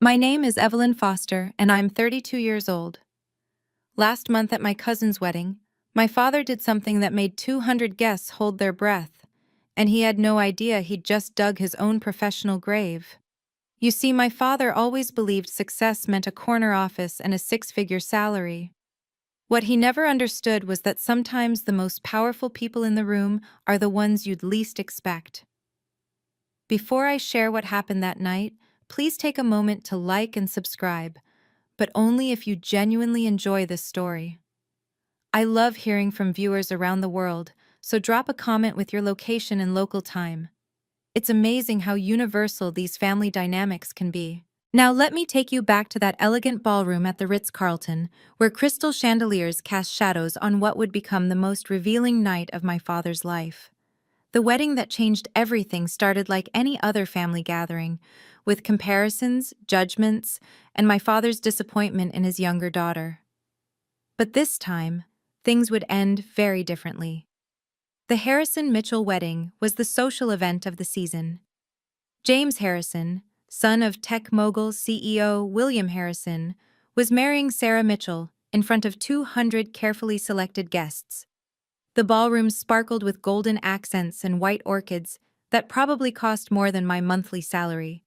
My name is Evelyn Foster, and I'm 32 years old. Last month at my cousin's wedding, my father did something that made 200 guests hold their breath, and he had no idea he'd just dug his own professional grave. You see, my father always believed success meant a corner office and a six-figure salary. What he never understood was that sometimes the most powerful people in the room are the ones you'd least expect. Before I share what happened that night, please take a moment to like and subscribe, but only if you genuinely enjoy this story. I love hearing from viewers around the world, so drop a comment with your location and local time. It's amazing how universal these family dynamics can be. Now let me take you back to that elegant ballroom at the Ritz-Carlton, where crystal chandeliers cast shadows on what would become the most revealing night of my father's life. The wedding that changed everything started like any other family gathering, with comparisons, judgments, and my father's disappointment in his younger daughter. But this time, things would end very differently. The Harrison-Mitchell wedding was the social event of the season. James Harrison, son of tech mogul CEO William Harrison, was marrying Sarah Mitchell in front of 200 carefully selected guests. The ballroom sparkled with golden accents and white orchids that probably cost more than my monthly salary.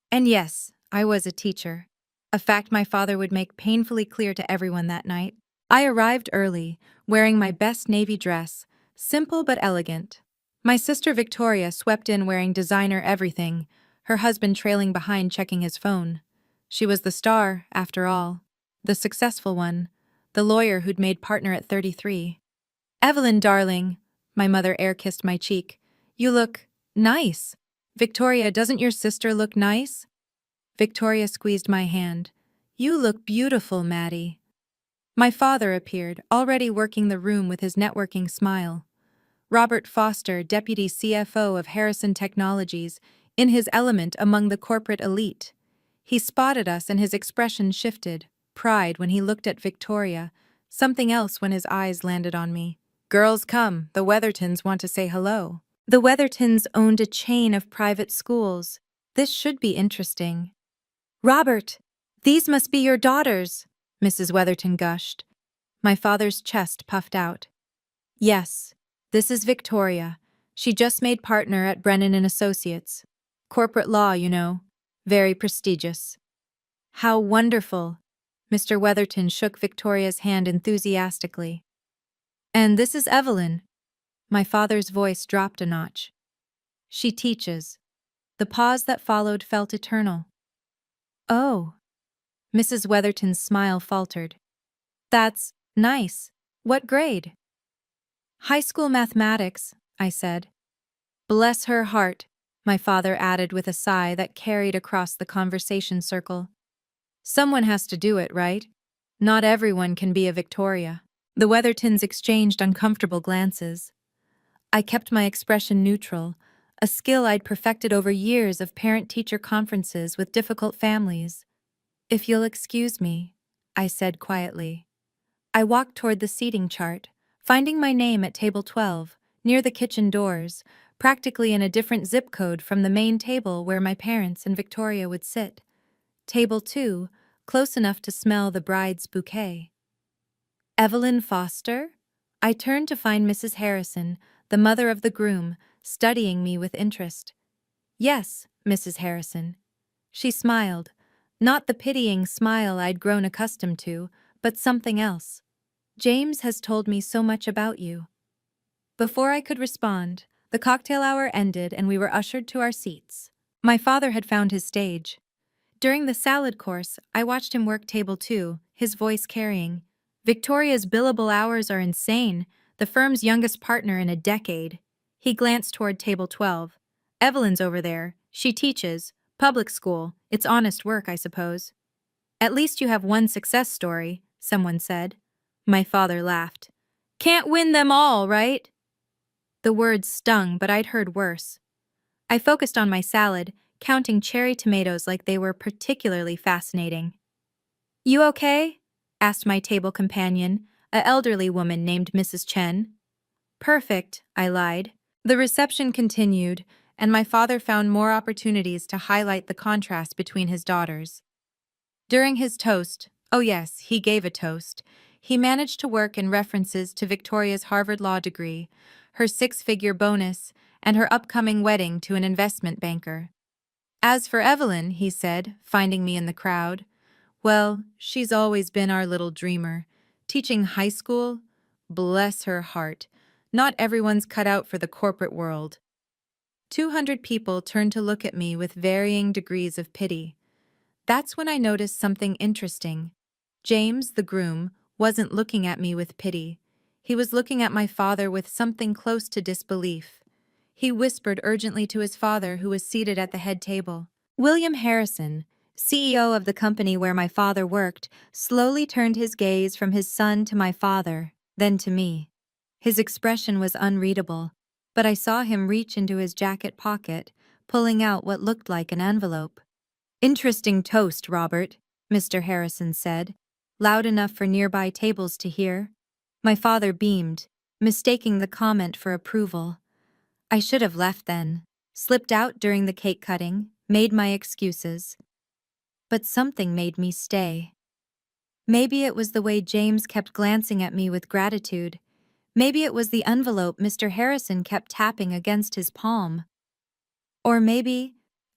And yes, I was a teacher, a fact my father would make painfully clear to everyone that night. I arrived early, wearing my best navy dress, simple but elegant. My sister Victoria swept in wearing designer everything, her husband trailing behind checking his phone. She was the star, after all, the successful one, the lawyer who'd made partner at 33. "Evelyn, darling," my mother air-kissed my cheek. "You look nice." "Victoria, doesn't your sister look nice?" Victoria squeezed my hand. "You look beautiful, Maddie." My father appeared, already working the room with his networking smile. Robert Foster, deputy CFO of Harrison Technologies, in his element among the corporate elite. He spotted us and his expression shifted, pride when he looked at Victoria, something else when his eyes landed on me. "Girls, come, the Weathertons want to say hello." The Weathertons owned a chain of private schools. This should be interesting. "Robert, these must be your daughters," Mrs. Weatherton gushed. My father's chest puffed out. "Yes, this is Victoria. She just made partner at Brennan and Associates. Corporate law, you know. Very prestigious." "How wonderful." Mr. Weatherton shook Victoria's hand enthusiastically. "And this is Evelyn." My father's voice dropped a notch. "She teaches." The pause that followed felt eternal. "Oh." Mrs. Weatherton's smile faltered. "That's nice. What grade?" "High school mathematics," I said. "Bless her heart," my father added with a sigh that carried across the conversation circle. "Someone has to do it, right? Not everyone can be a Victoria." The Weathertons exchanged uncomfortable glances. I kept my expression neutral, a skill I'd perfected over years of parent-teacher conferences with difficult families. "If you'll excuse me," I said quietly. I walked toward the seating chart, finding my name at table 12, near the kitchen doors, practically in a different zip code from the main table where my parents and Victoria would sit. Table 2, close enough to smell the bride's bouquet. "Evelyn Foster?" I turned to find Mrs. Harrison, the mother of the groom, studying me with interest. "Yes, Mrs. Harrison." She smiled, not the pitying smile I'd grown accustomed to, but something else. "James has told me so much about you." Before I could respond, the cocktail hour ended and we were ushered to our seats. My father had found his stage. During the salad course, I watched him work table 2, his voice carrying. "Victoria's billable hours are insane, the firm's youngest partner in a decade." He glanced toward table 12. "Evelyn's over there. She teaches. Public school. It's honest work, I suppose." "At least you have one success story," someone said. My father laughed. "Can't win them all, right?" The words stung, but I'd heard worse. I focused on my salad, counting cherry tomatoes like they were particularly fascinating. "You okay?" asked my table companion, an elderly woman named Mrs. Chen. "Perfect," I lied. The reception continued, and my father found more opportunities to highlight the contrast between his daughters. During his toast, oh yes, he gave a toast, he managed to work in references to Victoria's Harvard Law degree, her six-figure bonus, and her upcoming wedding to an investment banker. As for Evelyn, he said, finding me in the crowd, well, she's always been our little dreamer. Teaching high school? Bless her heart. Not everyone's cut out for the corporate world. 200 people turned to look at me with varying degrees of pity. That's when I noticed something interesting. James, the groom, wasn't looking at me with pity. He was looking at my father with something close to disbelief. He whispered urgently to his father, who was seated at the head table. William Harrison, CEO of the company where my father worked, slowly turned his gaze from his son to my father, then to me. His expression was unreadable, but I saw him reach into his jacket pocket, pulling out what looked like an envelope. "Interesting toast, Robert," Mr. Harrison said, loud enough for nearby tables to hear. My father beamed, mistaking the comment for approval. I should have left then, slipped out during the cake cutting, made my excuses. But something made me stay. Maybe it was the way James kept glancing at me with gratitude. Maybe it was the envelope Mr. Harrison kept tapping against his palm. Or maybe,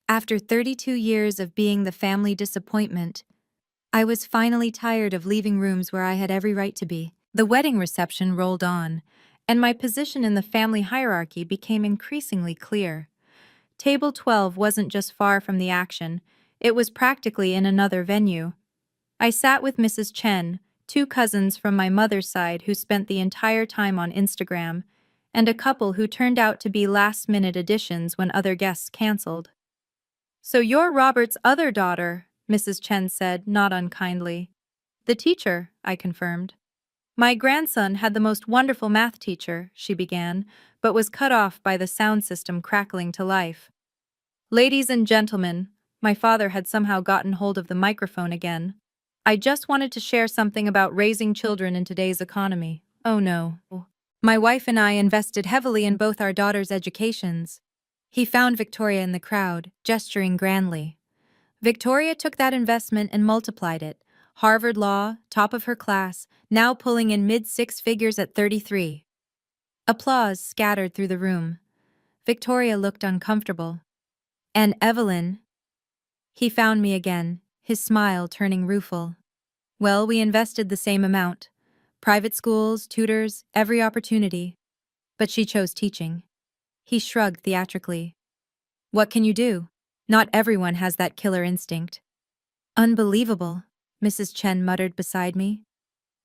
after 32 years of being the family disappointment, I was finally tired of leaving rooms where I had every right to be. The wedding reception rolled on, and my position in the family hierarchy became increasingly clear. Table 12 wasn't just far from the action, it was practically in another venue. I sat with Mrs. Chen, two cousins from my mother's side who spent the entire time on Instagram, and a couple who turned out to be last-minute additions when other guests canceled. "So you're Robert's other daughter," Mrs. Chen said, not unkindly. "The teacher," I confirmed. "My grandson had the most wonderful math teacher," she began, but was cut off by the sound system crackling to life. "Ladies and gentlemen," my father had somehow gotten hold of the microphone again. "I just wanted to share something about raising children in today's economy. Oh no. My wife and I invested heavily in both our daughters' educations." He found Victoria in the crowd, gesturing grandly. Victoria took that investment and multiplied it. Harvard Law, top of her class, now pulling in mid-six figures at 33. Applause scattered through the room. Victoria looked uncomfortable. "And Evelyn?" He found me again, his smile turning rueful. "Well, we invested the same amount. Private schools, tutors, every opportunity. But she chose teaching." He shrugged theatrically. "What can you do? Not everyone has that killer instinct." "Unbelievable," Mrs. Chen muttered beside me.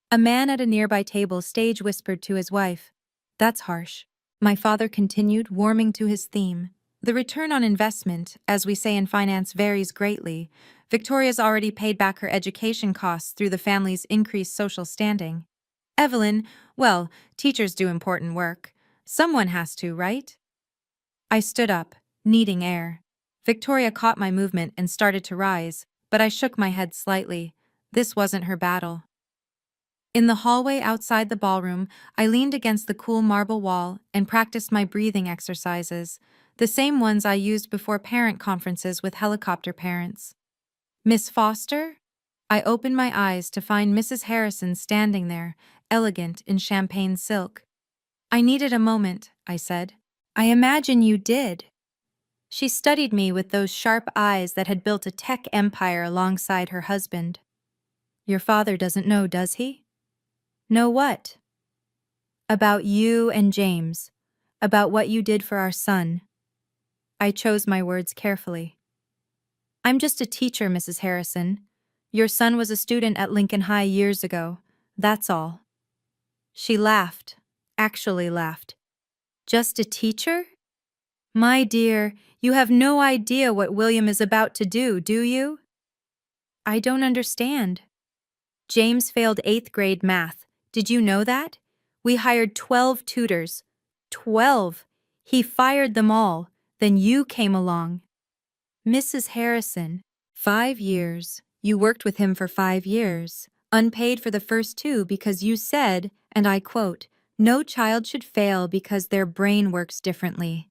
A man at a nearby table stage whispered to his wife. "That's harsh." My father continued, warming to his theme. "The return on investment, as we say in finance, varies greatly. Victoria's already paid back her education costs through the family's increased social standing. Evelyn, well, teachers do important work. Someone has to, right?" I stood up, needing air. Victoria caught my movement and started to rise, but I shook my head slightly. This wasn't her battle. In the hallway outside the ballroom, I leaned against the cool marble wall and practiced my breathing exercises, the same ones I used before parent conferences with helicopter parents. "Miss Foster?" I opened my eyes to find Mrs. Harrison standing there, elegant in champagne silk. "I needed a moment," I said. "I imagine you did." She studied me with those sharp eyes that had built a tech empire alongside her husband. "Your father doesn't know, does he?" "Know what?" "About you and James. About what you did for our son." I chose my words carefully. "I'm just a teacher, Mrs. Harrison. Your son was a student at Lincoln High years ago. That's all." She laughed, actually laughed. "Just a teacher? My dear, you have no idea what William is about to do you?" "I don't understand." "James failed 8th grade math. Did you know that? We hired 12 tutors. 12! He fired them all. Then you came along." "Mrs. Harrison, 5 years. You worked with him for 5 years, unpaid for the first 2 because you said, and I quote, 'No child should fail because their brain works differently.'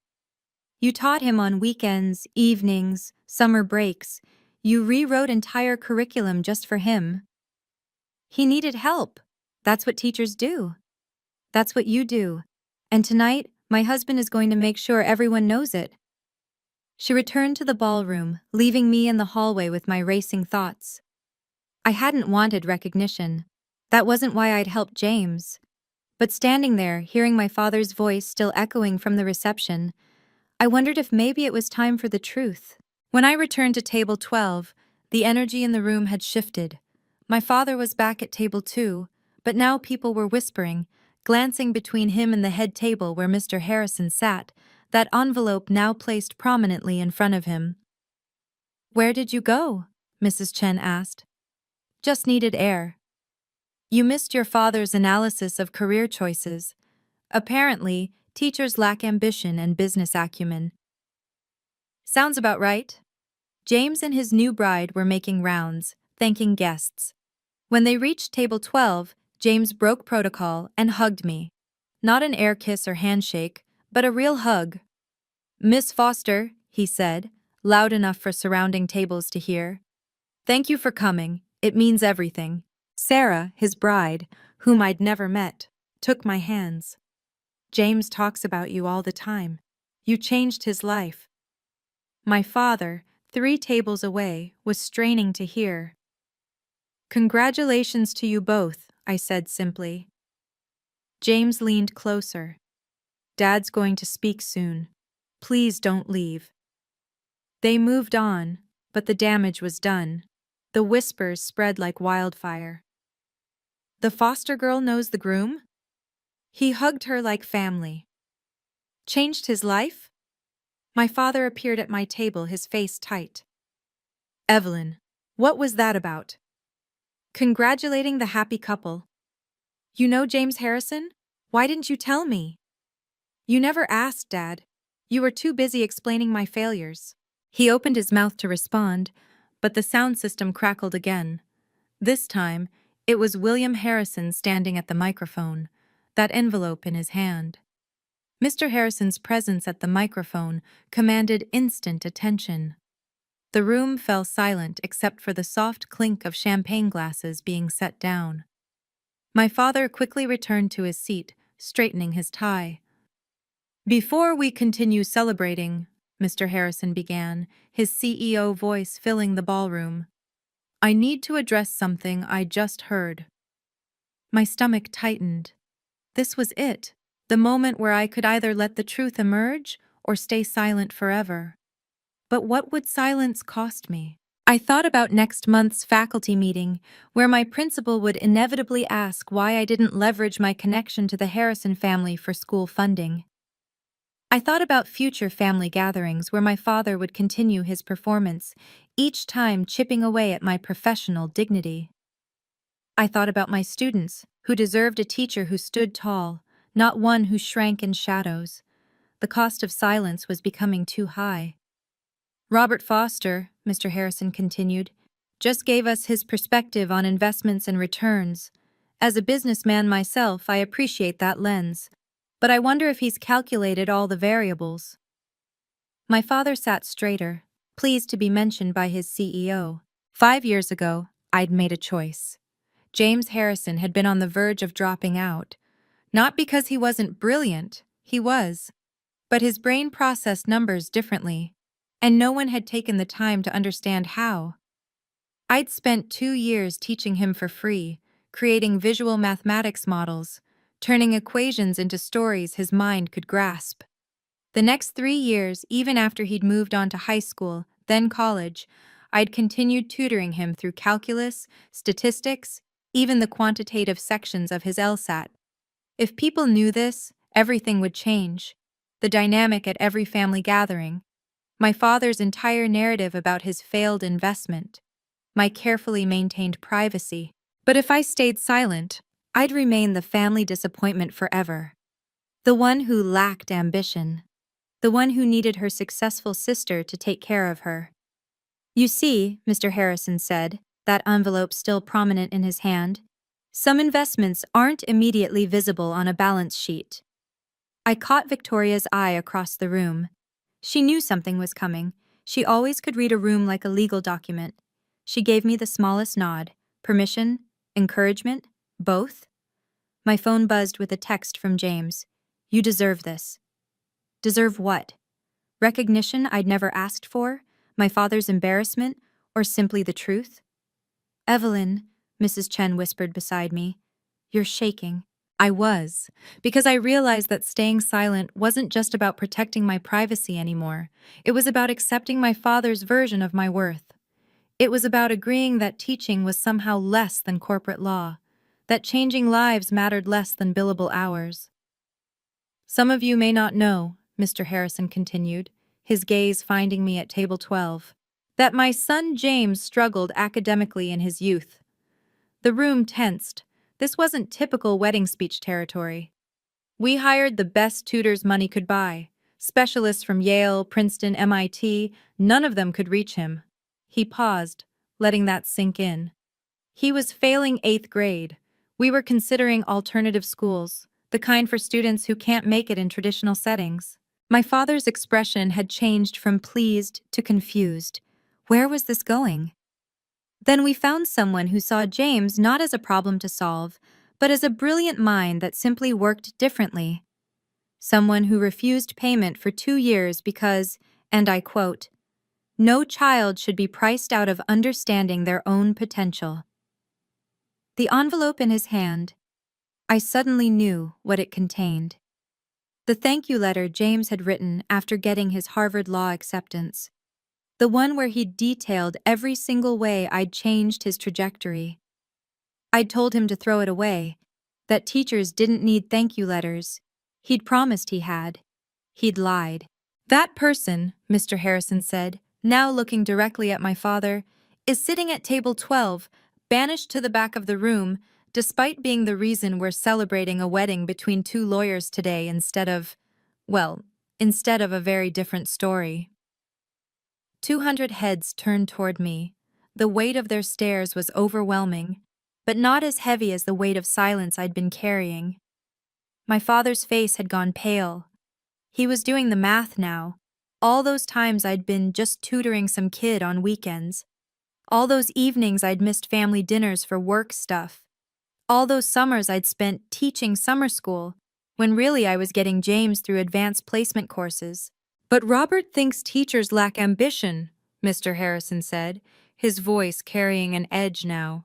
You taught him on weekends, evenings, summer breaks. You rewrote entire curriculum just for him. He needed help. That's what teachers do. That's what you do. And tonight, my husband is going to make sure everyone knows it. She returned to the ballroom, leaving me in the hallway with my racing thoughts. I hadn't wanted recognition. That wasn't why I'd helped James. But standing there, hearing my father's voice still echoing from the reception, I wondered if maybe it was time for the truth. When I returned to table 12, the energy in the room had shifted. My father was back at table 2, but now people were whispering, glancing between him and the head table where Mr. Harrison sat, that envelope now placed prominently in front of him. "Where did you go?" Mrs. Chen asked. "Just needed air." "You missed your father's analysis of career choices. Apparently, teachers lack ambition and business acumen." "Sounds about right." James and his new bride were making rounds, thanking guests. When they reached table 12, James broke protocol and hugged me. Not an air kiss or handshake, but a real hug. "Miss Foster," he said, loud enough for surrounding tables to hear. "Thank you for coming, it means everything." Sarah, his bride, whom I'd never met, took my hands. "James talks about you all the time. You changed his life." My father, 3 tables away, was straining to hear. "Congratulations to you both," I said simply. James leaned closer. "Dad's going to speak soon. Please don't leave." They moved on, but the damage was done. The whispers spread like wildfire. "The foster girl knows the groom?" "He hugged her like family." "Changed his life?" My father appeared at my table, his face tight. "Evelyn, what was that about?" "Congratulating the happy couple." "You know James Harrison? Why didn't you tell me?" "You never asked, Dad. You were too busy explaining my failures." He opened his mouth to respond, but the sound system crackled again. This time, it was William Harrison standing at the microphone, that envelope in his hand. Mr. Harrison's presence at the microphone commanded instant attention. The room fell silent except for the soft clink of champagne glasses being set down. My father quickly returned to his seat, straightening his tie. "Before we continue celebrating," Mr. Harrison began, his CEO voice filling the ballroom, "I need to address something I just heard." My stomach tightened. This was it, the moment where I could either let the truth emerge or stay silent forever. But what would silence cost me? I thought about next month's faculty meeting, where my principal would inevitably ask why I didn't leverage my connection to the Harrison family for school funding. I thought about future family gatherings where my father would continue his performance, each time chipping away at my professional dignity. I thought about my students, who deserved a teacher who stood tall, not one who shrank in shadows. The cost of silence was becoming too high. "Robert Foster," Mr. Harrison continued, "just gave us his perspective on investments and returns. As a businessman myself, I appreciate that lens. But I wonder if he's calculated all the variables." My father sat straighter, pleased to be mentioned by his CEO. 5 years ago, I'd made a choice. James Harrison had been on the verge of dropping out. Not because he wasn't brilliant, he was. But his brain processed numbers differently, and no one had taken the time to understand how. I'd spent 2 years teaching him for free, creating visual mathematics models, turning equations into stories his mind could grasp. The next 3 years, even after he'd moved on to high school, then college, I'd continued tutoring him through calculus, statistics, even the quantitative sections of his LSAT. If people knew this, everything would change. The dynamic at every family gathering, my father's entire narrative about his failed investment, my carefully maintained privacy. But if I stayed silent, I'd remain the family disappointment forever. The one who lacked ambition. The one who needed her successful sister to take care of her. "You see," Mr. Harrison said, that envelope still prominent in his hand, "some investments aren't immediately visible on a balance sheet." I caught Victoria's eye across the room. She knew something was coming. She always could read a room like a legal document. She gave me the smallest nod. Permission? Encouragement? Both? My phone buzzed with a text from James. You deserve this. Deserve what? Recognition I'd never asked for? My father's embarrassment? Or simply the truth? Evelyn, Mrs. Chen whispered beside me. You're shaking. I was, because I realized that staying silent wasn't just about protecting my privacy anymore. It was about accepting my father's version of my worth. It was about agreeing that teaching was somehow less than corporate law, that changing lives mattered less than billable hours. Some of you may not know, Mr. Harrison continued, his gaze finding me at table 12, that my son James struggled academically in his youth. The room tensed. This wasn't typical wedding speech territory. We hired the best tutors money could buy. Specialists from Yale, Princeton, MIT, none of them could reach him. He paused, letting that sink in. He was failing 8th grade. We were considering alternative schools, the kind for students who can't make it in traditional settings. My father's expression had changed from pleased to confused. Where was this going? Then we found someone who saw James not as a problem to solve, but as a brilliant mind that simply worked differently. Someone who refused payment for 2 years because, and I quote, no child should be priced out of understanding their own potential. The envelope in his hand, I suddenly knew what it contained. The thank you letter James had written after getting his Harvard Law acceptance. The one where he'd detailed every single way I'd changed his trajectory. I'd told him to throw it away, that teachers didn't need thank you letters. He'd promised he had. He'd lied. That person, Mr. Harrison said, now looking directly at my father, is sitting at table 12, banished to the back of the room, despite being the reason we're celebrating a wedding between 2 lawyers today instead of a very different story. 200 heads turned toward me. The weight of their stares was overwhelming, but not as heavy as the weight of silence I'd been carrying. My father's face had gone pale. He was doing the math now. All those times I'd been just tutoring some kid on weekends. All those evenings I'd missed family dinners for work stuff. All those summers I'd spent teaching summer school, when really I was getting James through advanced placement courses. But Robert thinks teachers lack ambition, Mr. Harrison said, his voice carrying an edge now.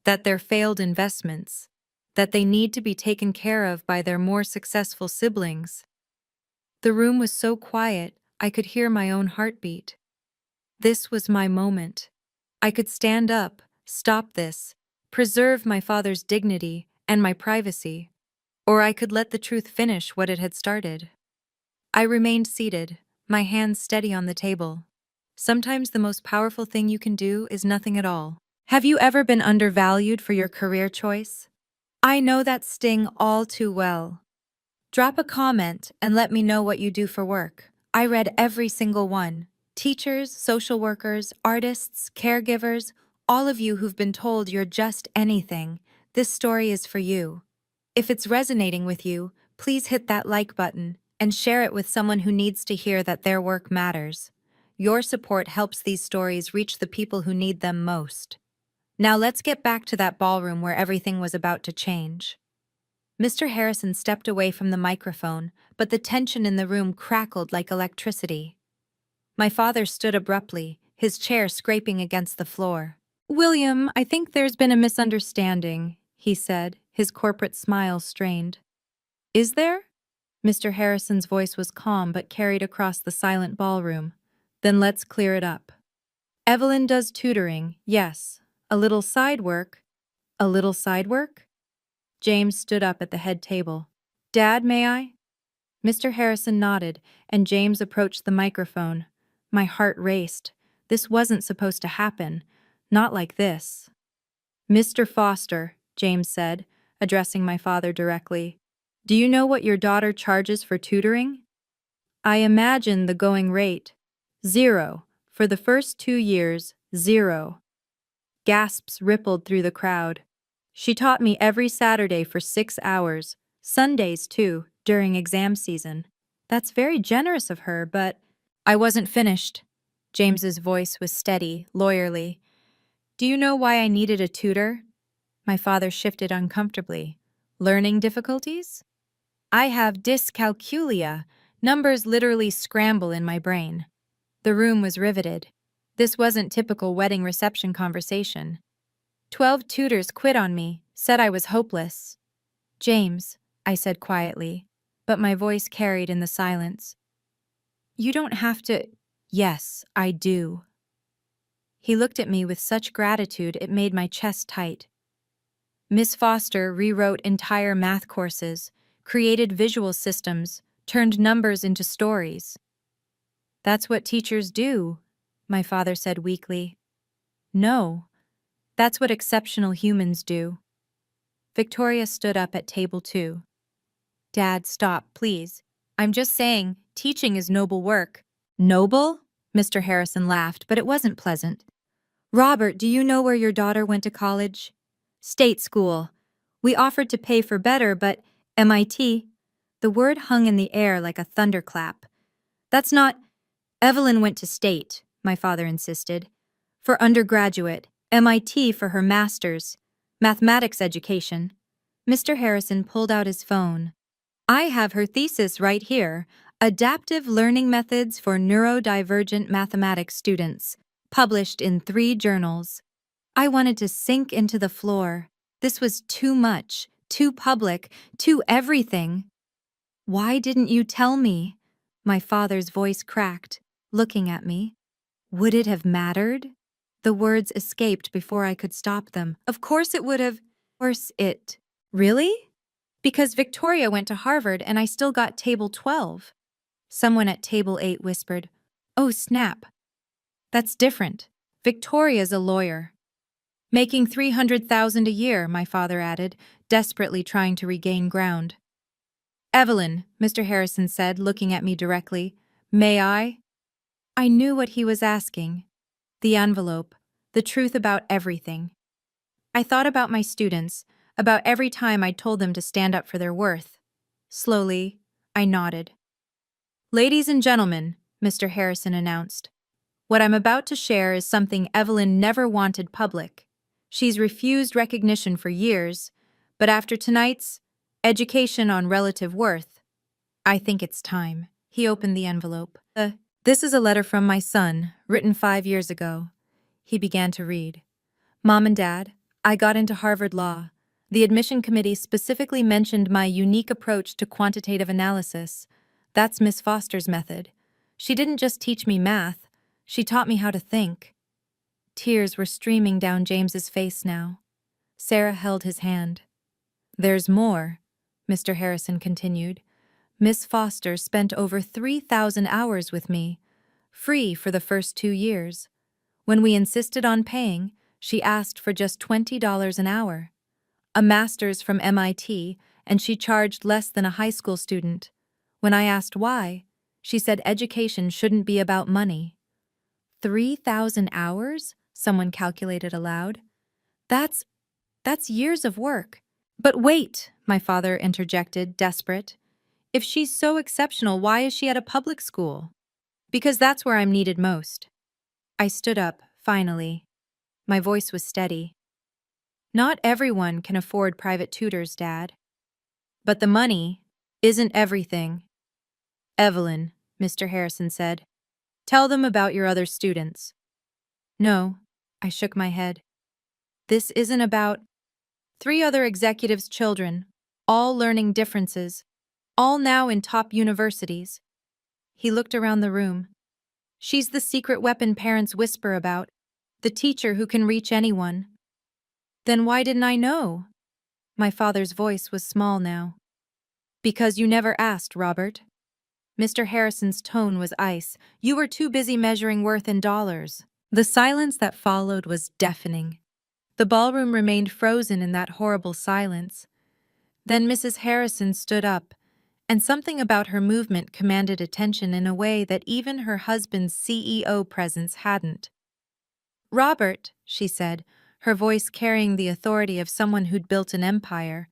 That they're failed investments. That they need to be taken care of by their more successful siblings. The room was so quiet, I could hear my own heartbeat. This was my moment. I could stand up, stop this, preserve my father's dignity and my privacy. Or I could let the truth finish what it had started. I remained seated, my hands steady on the table. Sometimes the most powerful thing you can do is nothing at all. Have you ever been undervalued for your career choice? I know that sting all too well. Drop a comment and let me know what you do for work. I read every single one. Teachers, social workers, artists, caregivers, all of you who've been told you're just anything. This story is for you. If it's resonating with you, please hit that like button and share it with someone who needs to hear that their work matters. Your support helps these stories reach the people who need them most. Now let's get back to that ballroom where everything was about to change. Mr. Harrison stepped away from the microphone, but the tension in the room crackled like electricity. My father stood abruptly, his chair scraping against the floor. William, I think there's been a misunderstanding, he said, his corporate smile strained. Is there? Mr. Harrison's voice was calm but carried across the silent ballroom. Then let's clear it up. Evelyn does tutoring, yes. A little side work. A little side work? James stood up at the head table. Dad, may I? Mr. Harrison nodded, and James approached the microphone. My heart raced. This wasn't supposed to happen. Not like this. Mr. Foster, James said, addressing my father directly, do you know what your daughter charges for tutoring? I imagine the going rate. 0. For the first 2 years, 0. Gasps rippled through the crowd. She taught me every Saturday for 6 hours, Sundays too, during exam season. That's very generous of her, but I wasn't finished. James's voice was steady, lawyerly. Do you know why I needed a tutor? My father shifted uncomfortably. Learning difficulties? I have dyscalculia. Numbers literally scramble in my brain. The room was riveted. This wasn't typical wedding reception conversation. 12 tutors quit on me, said I was hopeless. James, I said quietly, but my voice carried in the silence. You don't have to. Yes, I do. He looked at me with such gratitude it made my chest tight. Miss Foster rewrote entire math courses, created visual systems, turned numbers into stories. That's what teachers do, my father said weakly. No, that's what exceptional humans do. Victoria stood up at table 2. Dad, stop, please. I'm just saying, teaching is noble work. Noble? Mr. Harrison laughed, but it wasn't pleasant. Robert, do you know where your daughter went to college? State school. We offered to pay for better, but MIT. The word hung in the air like a thunderclap. That's not. Evelyn went to state, my father insisted. For undergraduate, MIT for her master's, mathematics education. Mr. Harrison pulled out his phone. I have her thesis right here, Adaptive Learning Methods for Neurodivergent Mathematics Students, published in 3 journals. I wanted to sink into the floor. This was too much, too public, too everything. Why didn't you tell me? My father's voice cracked, looking at me. Would it have mattered? The words escaped before I could stop them. Of course it would have. Of course it. Really? Because Victoria went to Harvard and I still got table 12. Someone at table 8 whispered, Oh, snap. That's different. Victoria's a lawyer. Making $300,000 a year, my father added, desperately trying to regain ground. Evelyn, Mr. Harrison said, looking at me directly, may I? I knew what he was asking. The envelope, the truth about everything. I thought about my students, about every time I told them to stand up for their worth. Slowly, I nodded. Ladies and gentlemen, Mr. Harrison announced, what I'm about to share is something Evelyn never wanted public. She's refused recognition for years, but after tonight's education on relative worth, I think it's time. He opened the envelope. This is a letter from my son, written 5 years ago. He began to read. Mom and Dad, I got into Harvard Law. The admission committee specifically mentioned my unique approach to quantitative analysis. That's Miss Foster's method. She didn't just teach me math, she taught me how to think. Tears were streaming down James's face now. Sarah held his hand. There's more, Mr. Harrison continued. Miss Foster spent over 3,000 hours with me, free for the first 2 years. When we insisted on paying, she asked for just $20 an hour. A master's from MIT, and she charged less than a high school student. When I asked why, she said education shouldn't be about money. 3,000 hours? Someone calculated aloud. That's years of work. But wait, my father interjected, desperate. If she's so exceptional, why is she at a public school? Because that's where I'm needed most. I stood up, finally. My voice was steady. Not everyone can afford private tutors, Dad. But the money isn't everything. Evelyn, Mr. Harrison said, tell them about your other students. No, I shook my head. This isn't about 3 other executives' children, all learning differences, all now in top universities. He looked around the room. She's the secret weapon parents whisper about, the teacher who can reach anyone. Then why didn't I know? My father's voice was small now. Because you never asked, Robert. Mr. Harrison's tone was ice. You were too busy measuring worth in dollars. The silence that followed was deafening. The ballroom remained frozen in that horrible silence. Then Mrs. Harrison stood up, and something about her movement commanded attention in a way that even her husband's CEO presence hadn't. Robert, she said, her voice carrying the authority of someone who'd built an empire,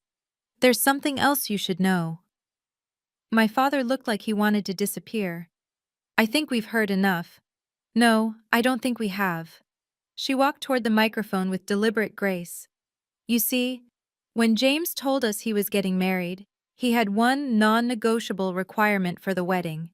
there's something else you should know. My father looked like he wanted to disappear. I think we've heard enough. No, I don't think we have. She walked toward the microphone with deliberate grace. You see, when James told us he was getting married, he had one non-negotiable requirement for the wedding.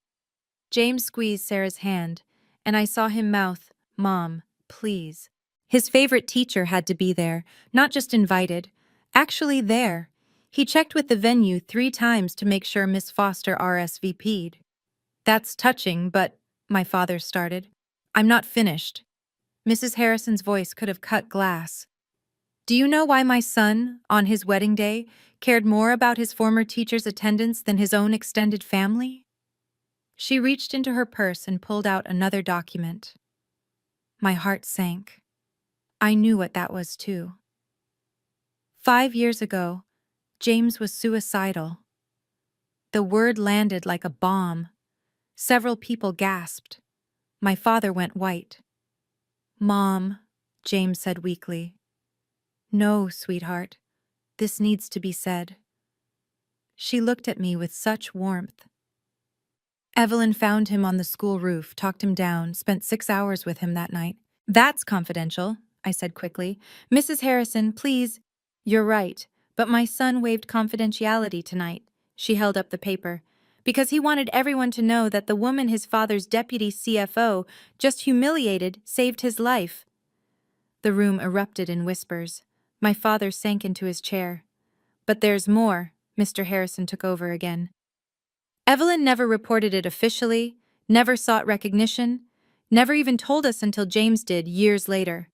James squeezed Sarah's hand, and I saw him mouth, "Mom, please." His favorite teacher had to be there, not just invited, actually there. He checked with the venue 3 times to make sure Miss Foster RSVP'd. That's touching, but, my father started. I'm not finished. Mrs. Harrison's voice could have cut glass. Do you know why my son, on his wedding day, cared more about his former teacher's attendance than his own extended family? She reached into her purse and pulled out another document. My heart sank. I knew what that was, too. 5 years ago, James was suicidal. The word landed like a bomb. Several people gasped. My father went white. Mom, James said weakly. No, sweetheart. This needs to be said. She looked at me with such warmth. Evelyn found him on the school roof, talked him down, spent 6 hours with him that night. That's confidential, I said quickly. Mrs. Harrison, please. You're right, but my son waived confidentiality tonight. She held up the paper. Because he wanted everyone to know that the woman his father's deputy CFO just humiliated saved his life. The room erupted in whispers. My father sank into his chair. But there's more, Mr. Harrison took over again. Evelyn never reported it officially, never sought recognition, never even told us until James did years later.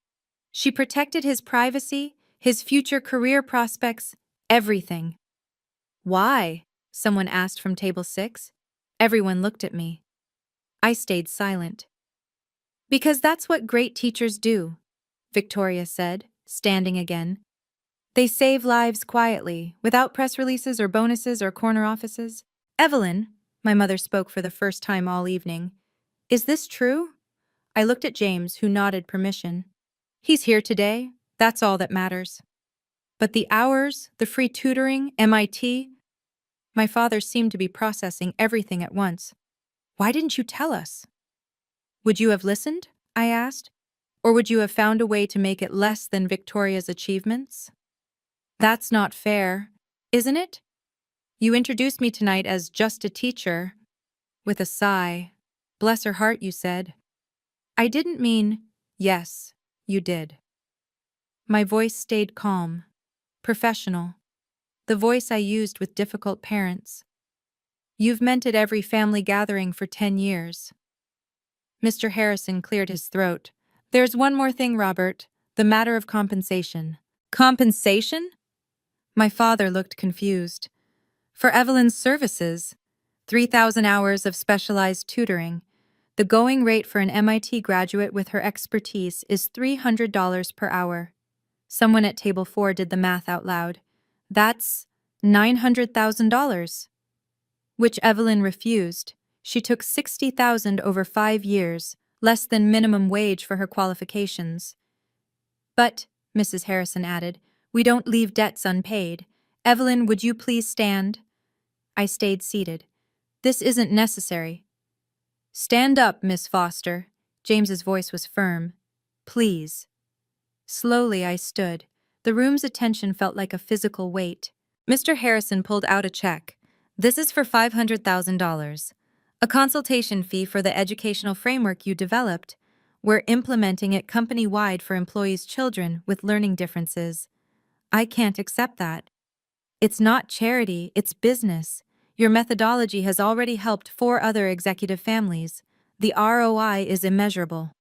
She protected his privacy, his future career prospects, everything. Why? Someone asked from table 6. Everyone looked at me. I stayed silent. Because that's what great teachers do, Victoria said, standing again. They save lives quietly, without press releases or bonuses or corner offices. Evelyn, my mother spoke for the first time all evening. Is this true? I looked at James, who nodded permission. He's here today. That's all that matters. But the hours, the free tutoring, MIT... My father seemed to be processing everything at once. Why didn't you tell us? Would you have listened? I asked. Or would you have found a way to make it less than Victoria's achievements? That's not fair, isn't it? You introduced me tonight as just a teacher. With a sigh. Bless her heart, you said. I didn't mean, yes, you did. My voice stayed calm, professional, the voice I used with difficult parents. You've meant at every family gathering for 10 years. Mr. Harrison cleared his throat. There's one more thing, Robert, the matter of compensation. Compensation? My father looked confused. For Evelyn's services, 3,000 hours of specialized tutoring. The going rate for an MIT graduate with her expertise is $300 per hour. Someone at table 4 did the math out loud. That's $900,000. Which Evelyn refused. She took $60,000 over 5 years, less than minimum wage for her qualifications. But, Mrs. Harrison added, we don't leave debts unpaid. Evelyn, would you please stand? I stayed seated. This isn't necessary. Stand up, Miss Foster. James's voice was firm. Please. Slowly I stood. The room's attention felt like a physical weight. Mr. Harrison pulled out a check. This is for $500,000. A consultation fee for the educational framework you developed. We're implementing it company-wide for employees' children with learning differences. I can't accept that. It's not charity, it's business. Your methodology has already helped 4 other executive families. The ROI is immeasurable.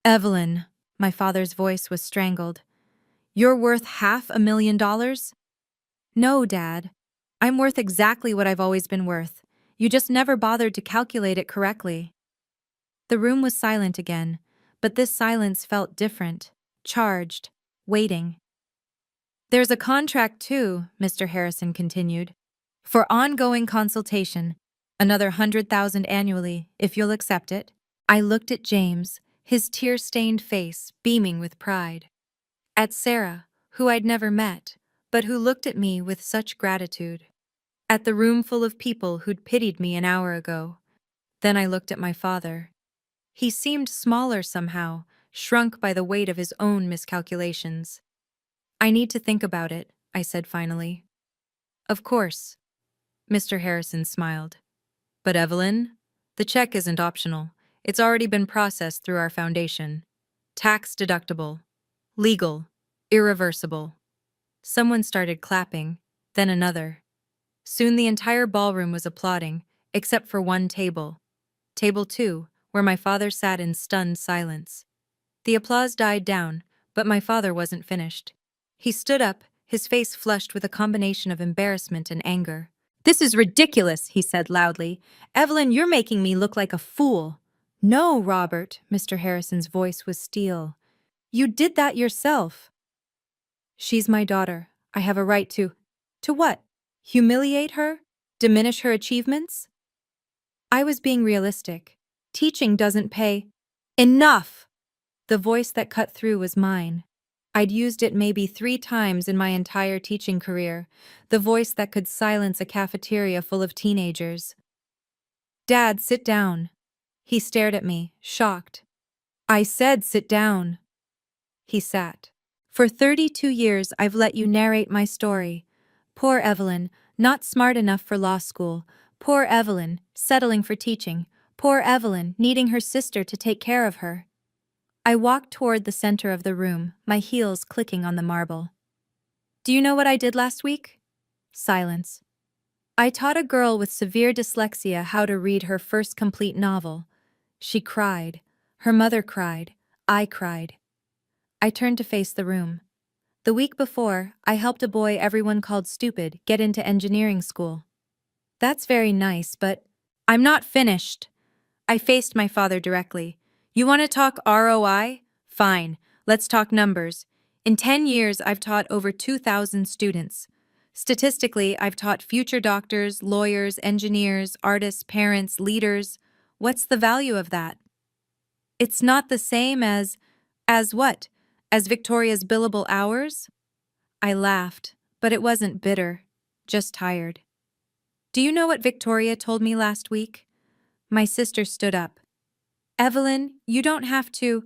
Evelyn, my father's voice was strangled. You're worth $500,000? No, Dad. I'm worth exactly what I've always been worth. You just never bothered to calculate it correctly. The room was silent again, but this silence felt different, charged, waiting. There's a contract too, Mr. Harrison continued. For ongoing consultation, another $100,000 annually, if you'll accept it. I looked at James, his tear-stained face beaming with pride. At Sarah, who I'd never met, but who looked at me with such gratitude. At the room full of people who'd pitied me an hour ago. Then I looked at my father. He seemed smaller somehow, shrunk by the weight of his own miscalculations. I need to think about it, I said finally. Of course. Mr. Harrison smiled. But Evelyn, the check isn't optional. It's already been processed through our foundation. Tax deductible. Legal. Irreversible. Someone started clapping, then another. Soon the entire ballroom was applauding, except for one table. Table 2, where my father sat in stunned silence. The applause died down, but my father wasn't finished. He stood up, his face flushed with a combination of embarrassment and anger. This is ridiculous, he said loudly. Evelyn, you're making me look like a fool. No, Robert, Mr. Harrison's voice was steel. You did that yourself. She's my daughter. I have a right to… To what? Humiliate her? Diminish her achievements? I was being realistic. Teaching doesn't pay. Enough! The voice that cut through was mine. I'd used it maybe 3 times in my entire teaching career, the voice that could silence a cafeteria full of teenagers. Dad, sit down. He stared at me, shocked. I said sit down. He sat. For 32 years I've let you narrate my story. Poor Evelyn, not smart enough for law school. Poor Evelyn, settling for teaching. Poor Evelyn, needing her sister to take care of her. I walked toward the center of the room, my heels clicking on the marble. Do you know what I did last week? Silence. I taught a girl with severe dyslexia how to read her first complete novel. She cried. Her mother cried. I cried. I turned to face the room. The week before, I helped a boy everyone called stupid get into engineering school. That's very nice, but I'm not finished. I faced my father directly. You want to talk ROI? Fine, let's talk numbers. In 10 years, I've taught over 2,000 students. Statistically, I've taught future doctors, lawyers, engineers, artists, parents, leaders. What's the value of that? It's not the same as… As what? As Victoria's billable hours? I laughed, but it wasn't bitter, just tired. Do you know what Victoria told me last week? My sister stood up. Evelyn, you don't have to…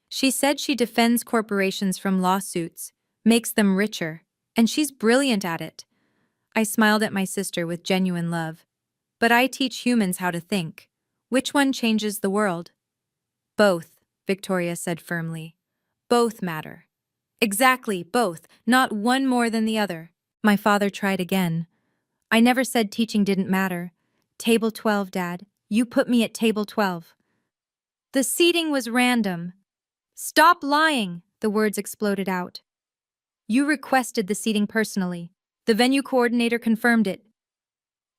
She said she defends corporations from lawsuits, makes them richer, and she's brilliant at it. I smiled at my sister with genuine love. But I teach humans how to think. Which one changes the world? Both, Victoria said firmly. Both matter. Exactly, both, not one more than the other. My father tried again. I never said teaching didn't matter. Table 12, Dad. You put me at table 12. The seating was random. Stop lying, the words exploded out. You requested the seating personally. The venue coordinator confirmed it.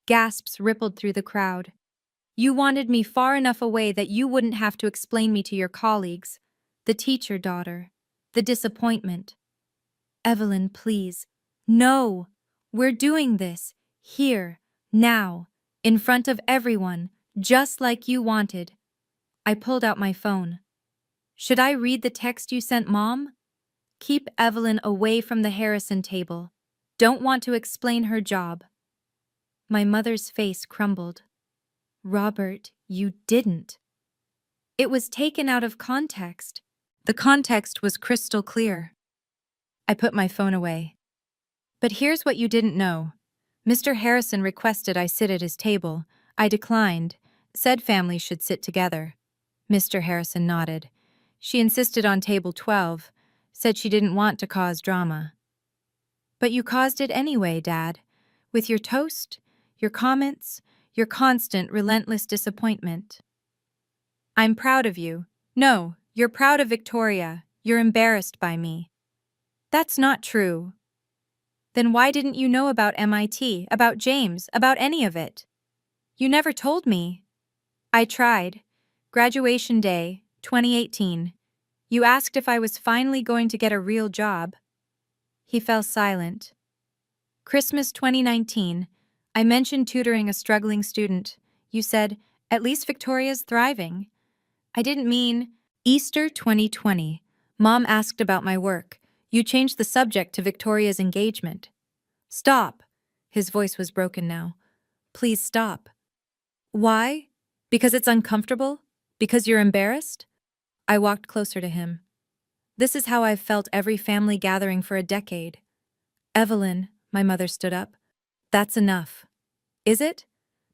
Gasps rippled through the crowd. You wanted me far enough away that you wouldn't have to explain me to your colleagues. The teacher, daughter. The disappointment. Evelyn, please. No! We're doing this. Here. Now. In front of everyone. Just like you wanted. I pulled out my phone. Should I read the text you sent, Mom? Keep Evelyn away from the Harrison table. Don't want to explain her job. My mother's face crumbled. Robert, you didn't. It was taken out of context. The context was crystal clear. I put my phone away. But here's what you didn't know. Mr. Harrison requested I sit at his table. I declined, said families should sit together. Mr. Harrison nodded. She insisted on table 12, said she didn't want to cause drama. But you caused it anyway, Dad, with your toast, your comments, your constant, relentless disappointment. I'm proud of you. No, you're proud of Victoria. You're embarrassed by me. That's not true. Then why didn't you know about MIT, about James, about any of it? You never told me. I tried. Graduation day, 2018. You asked if I was finally going to get a real job. He fell silent. Christmas 2019. I mentioned tutoring a struggling student. You said, at least Victoria's thriving. I didn't mean… Easter 2020. Mom asked about my work. You changed the subject to Victoria's engagement. Stop. His voice was broken now. Please stop. Why? Because it's uncomfortable? Because you're embarrassed? I walked closer to him. This is how I've felt every family gathering for a decade. Evelyn, my mother stood up. That's enough. Is it?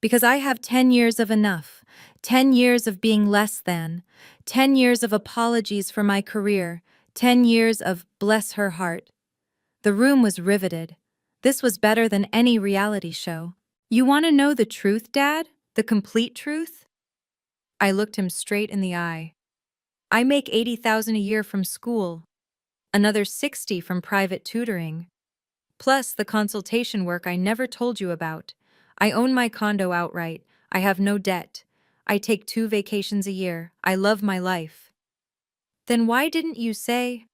Because I have 10 years of enough, 10 years of being less than, 10 years of apologies for my career, 10 years of bless her heart. The room was riveted. This was better than any reality show. You want to know the truth, Dad? The complete truth? I looked him straight in the eye. I make 80,000 a year from school, another 60 from private tutoring, plus the consultation work I never told you about. I own my condo outright. I have no debt. I take 2 vacations a year. I love my life. Then why didn't you say?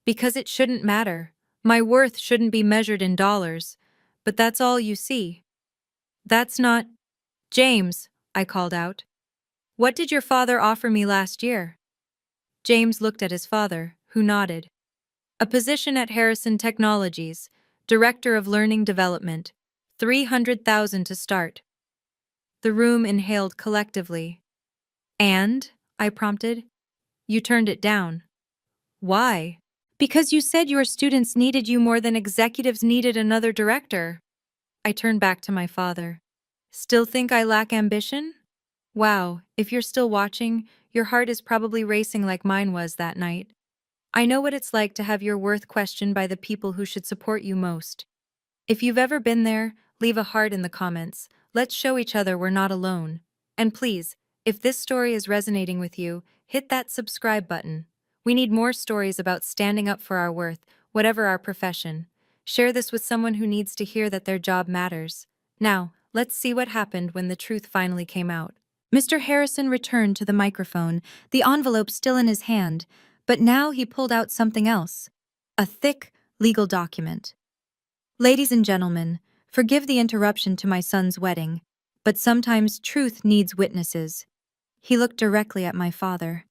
Because it shouldn't matter. My worth shouldn't be measured in dollars. But that's all you see. That's not… James, I called out. What did your father offer me last year? James looked at his father, who nodded. A position at Harrison Technologies, Director of Learning Development, 300,000 to start. The room inhaled collectively. And, I prompted, you turned it down. Why? Because you said your students needed you more than executives needed another director. I turned back to my father. Still think I lack ambition? Wow, if you're still watching, your heart is probably racing like mine was that night. I know what it's like to have your worth questioned by the people who should support you most. If you've ever been there, leave a heart in the comments. Let's show each other we're not alone. And please, if this story is resonating with you, hit that subscribe button. We need more stories about standing up for our worth, whatever our profession. Share this with someone who needs to hear that their job matters. Now, let's see what happened when the truth finally came out. Mr. Harrison returned to the microphone, the envelope still in his hand, but now he pulled out something else. A thick, legal document. Ladies and gentlemen, forgive the interruption to my son's wedding, but sometimes truth needs witnesses. He looked directly at my father.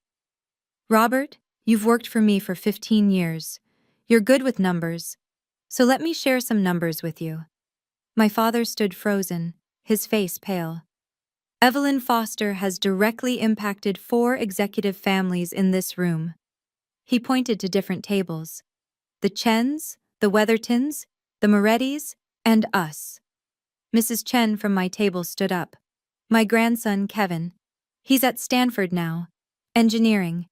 Robert, you've worked for me for 15 years. You're good with numbers. So let me share some numbers with you. My father stood frozen, his face pale. Evelyn Foster has directly impacted 4 executive families in this room. He pointed to different tables. The Chens, the Weathertons, the Morettis, and us. Mrs. Chen from my table stood up. My grandson, Kevin. He's at Stanford now. Engineering.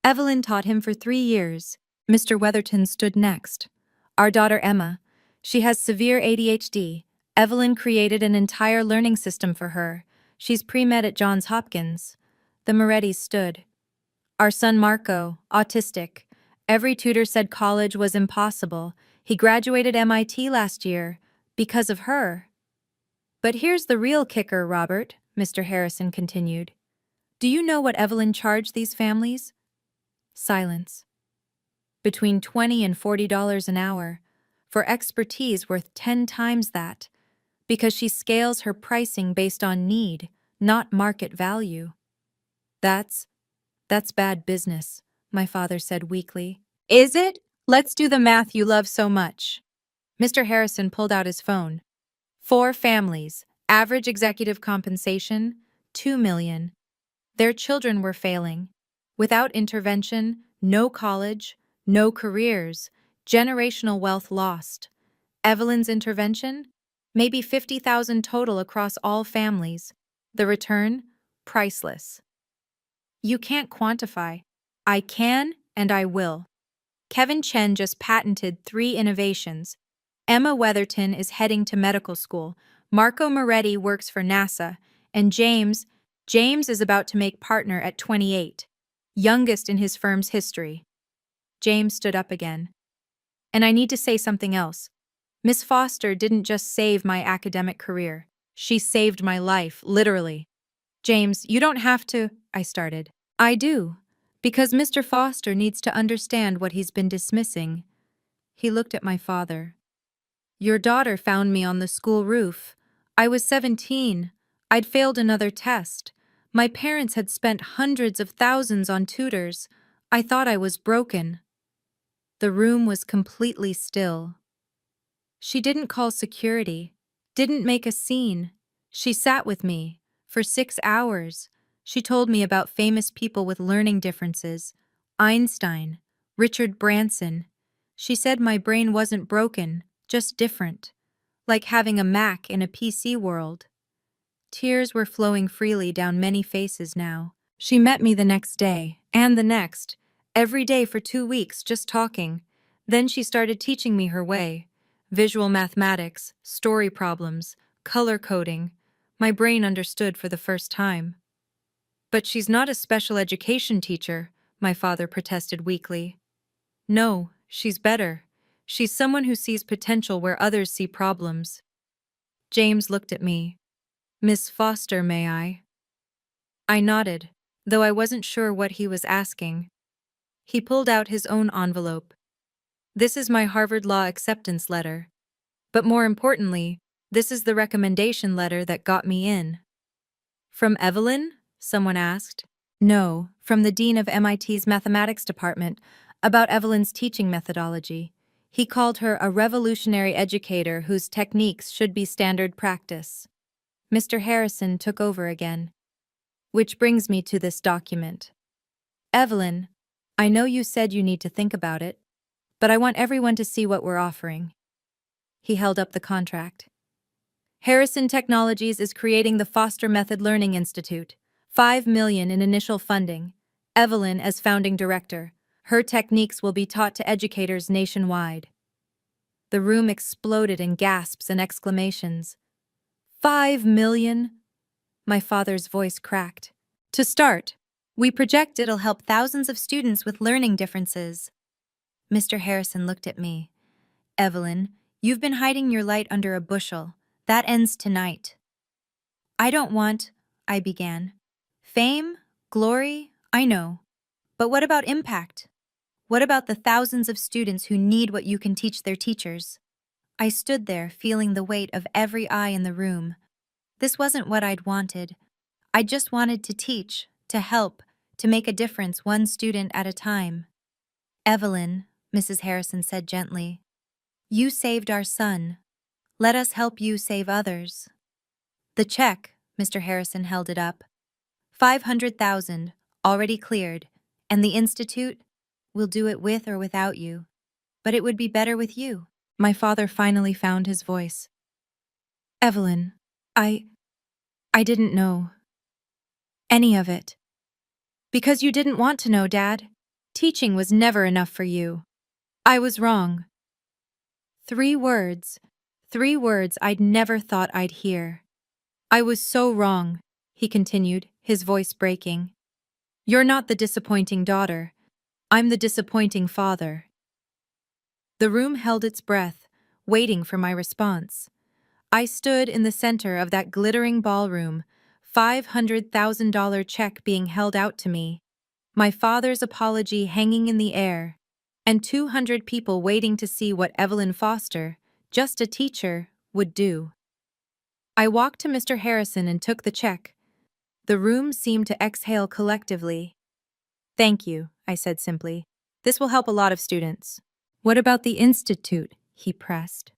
Evelyn taught him for 3 years. Mr. Weatherton stood next. Our daughter Emma. She has severe ADHD. Evelyn created an entire learning system for her. She's pre-med at Johns Hopkins. The Morettis stood. Our son Marco, autistic. Every tutor said college was impossible. He graduated MIT last year. Because of her. But here's the real kicker, Robert, Mr. Harrison continued. Do you know what Evelyn charged these families? Silence. Between $20 and $40 an hour, for expertise worth 10 times that, because she scales her pricing based on need, not market value. That's bad business, my father said weakly. Is it? Let's do the math you love so much. Mr. Harrison pulled out his phone. 4 families, average executive compensation, $2 million. Their children were failing. Without intervention, no college, no careers, generational wealth lost. Evelyn's intervention? Maybe 50,000 total across all families. The return? Priceless. You can't quantify. I can and I will. Kevin Chen just patented 3 innovations. Emma Weatherton is heading to medical school. Marco Moretti works for NASA. And James is about to make partner at 28. Youngest in his firm's history. James stood up again. And I need to say something else. Miss Foster didn't just save my academic career. She saved my life, literally. James, you don't have to, I started. I do. Because Mr. Foster needs to understand what he's been dismissing. He looked at my father. Your daughter found me on the school roof. I was 17. I'd failed another test. My parents had spent hundreds of thousands on tutors. I thought I was broken. The room was completely still. She didn't call security, didn't make a scene. She sat with me for 6 hours, She told me about famous people with learning differences: Einstein, Richard Branson. She said my brain wasn't broken, just different, like having a Mac in a PC world. Tears were flowing freely down many faces now. She met me the next day, and the next, every day for 2 weeks, just talking. Then she started teaching me her way: visual mathematics, story problems, color coding. My brain understood for the first time. But she's not a special education teacher, my father protested weakly. No, she's better. She's someone who sees potential where others see problems. James looked at me. Miss Foster, may I? I nodded, though I wasn't sure what he was asking. He pulled out his own envelope. This is my Harvard Law acceptance letter. But more importantly, this is the recommendation letter that got me in. From Evelyn? Someone asked. No, from the dean of MIT's mathematics department, about Evelyn's teaching methodology. He called her a revolutionary educator whose techniques should be standard practice. Mr. Harrison took over again. Which brings me to this document. Evelyn, I know you said you need to think about it, but I want everyone to see what we're offering. He held up the contract. Harrison Technologies is creating the Foster Method Learning Institute. $5 million in initial funding. Evelyn as founding director. Her techniques will be taught to educators nationwide. The room exploded in gasps and exclamations. 5 million? My father's voice cracked. To start, we project it'll help thousands of students with learning differences. Mr. Harrison looked at me. Evelyn, you've been hiding your light under a bushel. That ends tonight. I don't want, I began. Fame? Glory? I know. But what about impact? What about the thousands of students who need what you can teach their teachers? I stood there, feeling the weight of every eye in the room. This wasn't what I'd wanted. I just wanted to teach, to help, to make a difference one student at a time. Evelyn, Mrs. Harrison said gently, you saved our son. Let us help you save others. The check, Mr. Harrison held it up. 500,000, already cleared, and the Institute will do it with or without you. But it would be better with you. My father finally found his voice. Evelyn, I didn't know any of it. Because you didn't want to know, Dad. Teaching was never enough for you. I was wrong. 3 words. 3 words I'd never thought I'd hear. I was so wrong, he continued, his voice breaking. You're not the disappointing daughter. I'm the disappointing father. The room held its breath, waiting for my response. I stood in the center of that glittering ballroom, $500,000 check being held out to me, my father's apology hanging in the air, and 200 people waiting to see what Evelyn Foster, just a teacher, would do. I walked to Mr. Harrison and took the check. The room seemed to exhale collectively. Thank you, I said simply. This will help a lot of students. What about the Institute? He pressed.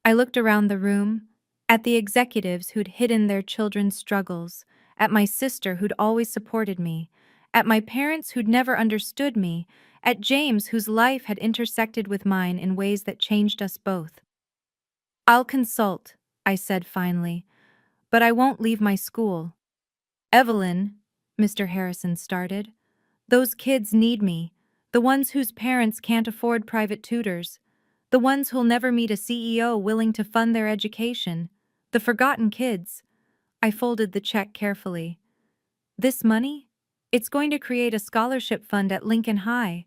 I looked around the room, at the executives who'd hidden their children's struggles, at my sister who'd always supported me, at my parents who'd never understood me, at James whose life had intersected with mine in ways that changed us both. I'll consult, I said finally, but I won't leave my school. Evelyn, Mr. Harrison started, those kids need me, the ones whose parents can't afford private tutors, the ones who'll never meet a CEO willing to fund their education, the forgotten kids. I folded the check carefully. This money? It's going to create a scholarship fund at Lincoln High.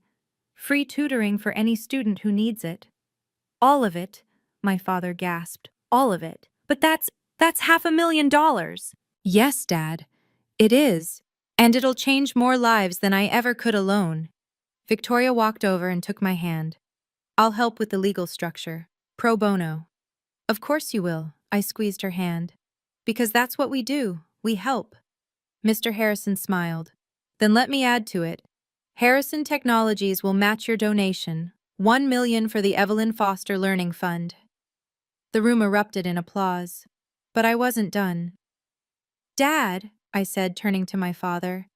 Free tutoring for any student who needs it. All of it, my father gasped. All of it. But that's $500,000. Yes, Dad. It is. And it'll change more lives than I ever could alone. Victoria walked over and took my hand. I'll help with the legal structure. Pro bono. Of course you will, I squeezed her hand. Because that's what we do. We help. Mr. Harrison smiled. Then let me add to it. Harrison Technologies will match your donation. $1 million for the Evelyn Foster Learning Fund. The room erupted in applause. But I wasn't done. Dad, I said, turning to my father.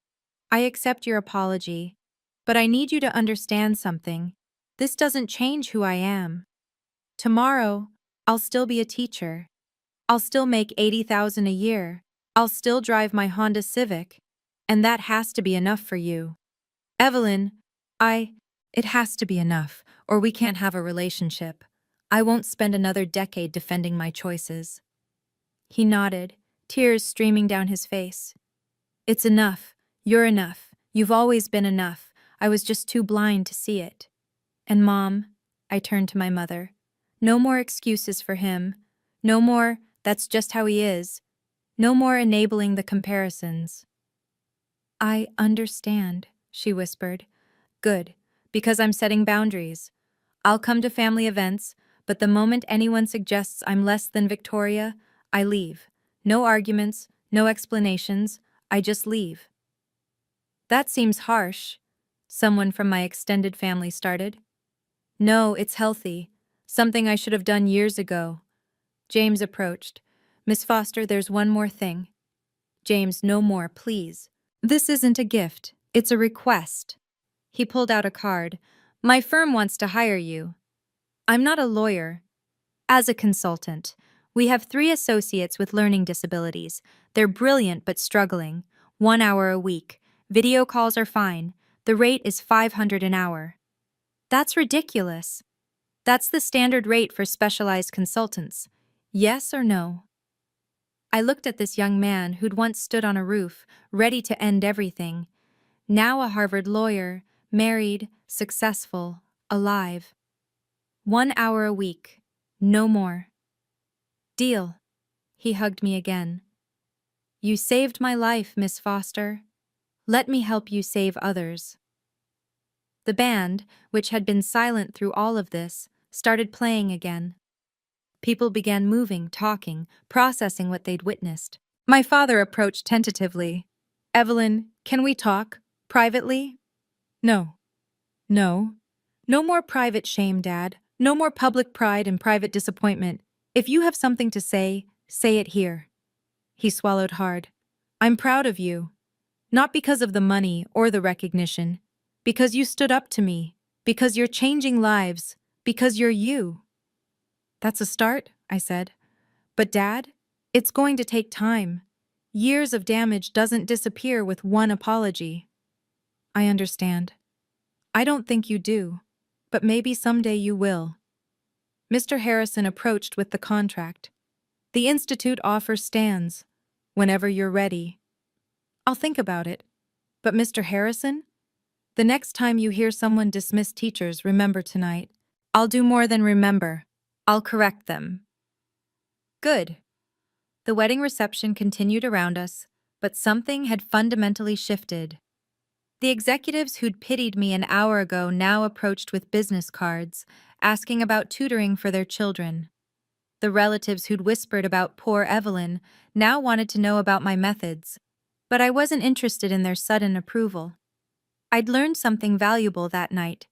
I accept your apology, but I need you to understand something. This doesn't change who I am. Tomorrow, I'll still be a teacher. I'll still make 80,000 a year. I'll still drive my Honda Civic. And that has to be enough for you. Evelyn, it has to be enough, or we can't have a relationship. I won't spend another decade defending my choices. He nodded, tears streaming down his face. It's enough. You're enough. You've always been enough. I was just too blind to see it. And Mom, I turned to my mother. No more excuses for him. No more, that's just how he is. No more enabling the comparisons. I understand, she whispered. Good, because I'm setting boundaries. I'll come to family events, but the moment anyone suggests I'm less than Victoria, I leave. No arguments, no explanations, I just leave. That seems harsh, someone from my extended family started. No, it's healthy. Something I should have done years ago. James approached. Miss Foster, there's one more thing. James, no more, please. This isn't a gift, it's a request. He pulled out a card. My firm wants to hire you. I'm not a lawyer. As a consultant. We have 3 associates with learning disabilities. They're brilliant but struggling. 1 hour a week. Video calls are fine. The rate is $500 an hour. That's ridiculous. That's the standard rate for specialized consultants. Yes or no? I looked at this young man who'd once stood on a roof, ready to end everything. Now a Harvard lawyer, married, successful, alive. 1 hour a week. No more. Deal. He hugged me again. You saved my life, Miss Foster. Let me help you save others. The band, which had been silent through all of this, started playing again. People began moving, talking, processing what they'd witnessed. My father approached tentatively. Evelyn, can we talk? Privately? No. No. No more private shame, Dad. No more public pride and private disappointment. If you have something to say it here. He swallowed hard. I'm proud of you. Not because of the money or the recognition. Because you stood up to me. Because you're changing lives. Because you're you. That's a start, I said. But Dad, it's going to take time. Years of damage doesn't disappear with one apology. I understand. I don't think you do. But maybe someday you will. Mr. Harrison approached with the contract. The Institute offer stands. Whenever you're ready. I'll think about it. But Mr. Harrison? The next time you hear someone dismiss teachers, remember tonight. I'll do more than remember. I'll correct them. Good. The wedding reception continued around us, but something had fundamentally shifted. The executives who'd pitied me an hour ago now approached with business cards, asking about tutoring for their children. The relatives who'd whispered about poor Evelyn now wanted to know about my methods, but I wasn't interested in their sudden approval. I'd learned something valuable that night.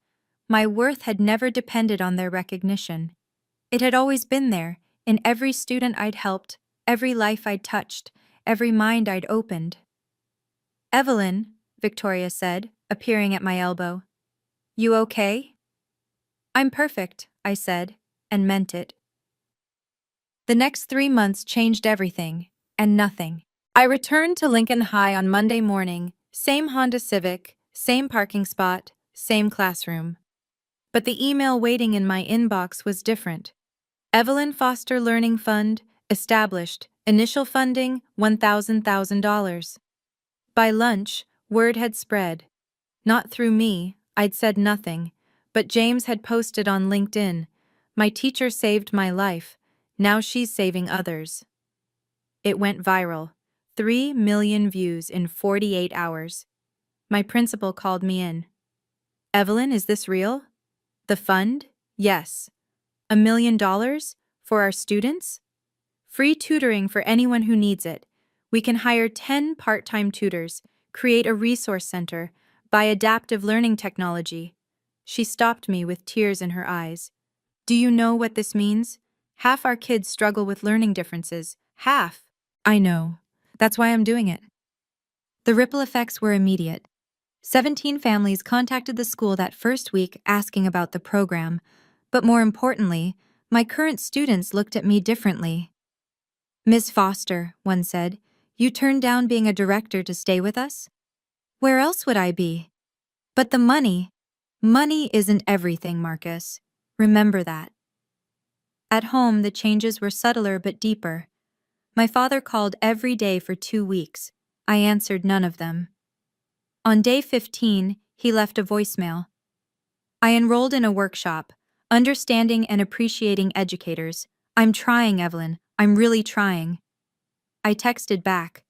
My worth had never depended on their recognition. It had always been there, in every student I'd helped, every life I'd touched, every mind I'd opened. Evelyn, Victoria said, appearing at my elbow. You okay? I'm perfect, I said, and meant it. The next 3 months changed everything, and nothing. I returned to Lincoln High on Monday morning, same Honda Civic, same parking spot, same classroom. But the email waiting in my inbox was different. Evelyn Foster Learning Fund, established, initial funding $1,000. By lunch, word had spread. Not through me, I'd said nothing, but James had posted on LinkedIn, my teacher saved my life, now she's saving others. It went viral, 3 million views in 48 hours. My principal called me in. Evelyn, is this real? The fund? Yes. $1 million? For our students? Free tutoring for anyone who needs it. We can hire 10 part-time tutors, create a resource center, buy adaptive learning technology. She stopped me with tears in her eyes. Do you know what this means? Half our kids struggle with learning differences. Half. I know. That's why I'm doing it. The ripple effects were immediate. 17 families contacted the school that first week asking about the program, but more importantly, my current students looked at me differently. "Miss Foster," one said, "you turned down being a director to stay with us? Where else would I be?" But the money isn't everything, Marcus. Remember that. At home, the changes were subtler but deeper. My father called every day for 2 weeks. I answered none of them. On day 15, he left a voicemail. "I enrolled in a workshop, Understanding and Appreciating Educators. I'm trying, Evelyn. I'm really trying." I texted back.